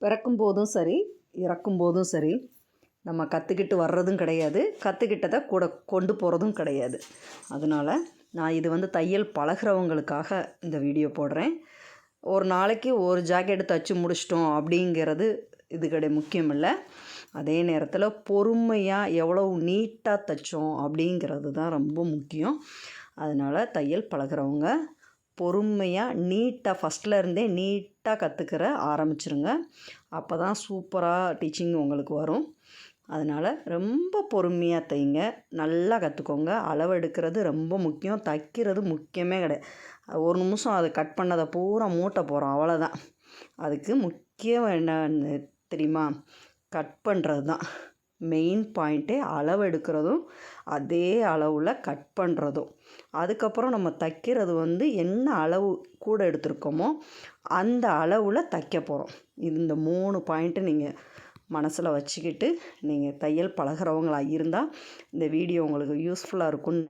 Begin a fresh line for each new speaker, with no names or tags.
பிறக்கும் போதும் சரி, இறக்கும் போதும் சரி, நம்ம கற்றுக்கிட்டு வர்றதும் கிடையாது, கற்றுக்கிட்டதை கூட கொண்டு போகிறதும் கிடையாது. அதனால் நான் இது தையல் பழகிறவங்களுக்காக இந்த வீடியோ போடுறேன். ஒரு நாளைக்கு ஒரு ஜாக்கெட்டு தைச்சி முடிச்சிட்டோம் அப்படிங்கிறது இது முக்கியம் இல்லை. அதே நேரத்தில் பொறுமையாக எவ்வளோ நீட்டாக தைச்சோம் அப்படிங்கிறது தான் ரொம்ப முக்கியம். அதனால் தையல் பழகிறவங்க பொறுமையாக நீட்டாக ஃபஸ்ட்லேருந்தே நீட்டாக கற்றுக்கிற ஆரம்பிச்சிருங்க. அப்போ தான் சூப்பராக டீச்சிங் உங்களுக்கு வரும். அதனால் ரொம்ப பொறுமையாக தைங்க, நல்லா கற்றுக்கோங்க. அளவெடுக்கிறது ரொம்ப முக்கியம், தைக்கிறது முக்கியமே கிடையாது. ஒரு நிமிஷம் அதை கட் பண்ணதை பூரா மூட்டை போகிறோம், அவ்வளோதான். அதுக்கு முக்கியம் என்னன்னு தெரியுமா? கட் பண்ணுறது தான் மெயின் பாயிண்ட்டே. அளவெடுக்கிறதும் அதே அளவில் கட் பண்ணுறதும். அதுக்கப்புறம் நம்ம தைக்கிறது என்ன அளவு கூட எடுத்துருக்கோமோ அந்த அளவில் தைக்க போகிறோம். இந்த 3 பாயிண்ட்டு நீங்கள் மனசில் வச்சுக்கிட்டு நீங்கள் தையல் பழகிறவங்களா இருந்தால் இந்த வீடியோ உங்களுக்கு யூஸ்ஃபுல்லாக இருக்கும்னு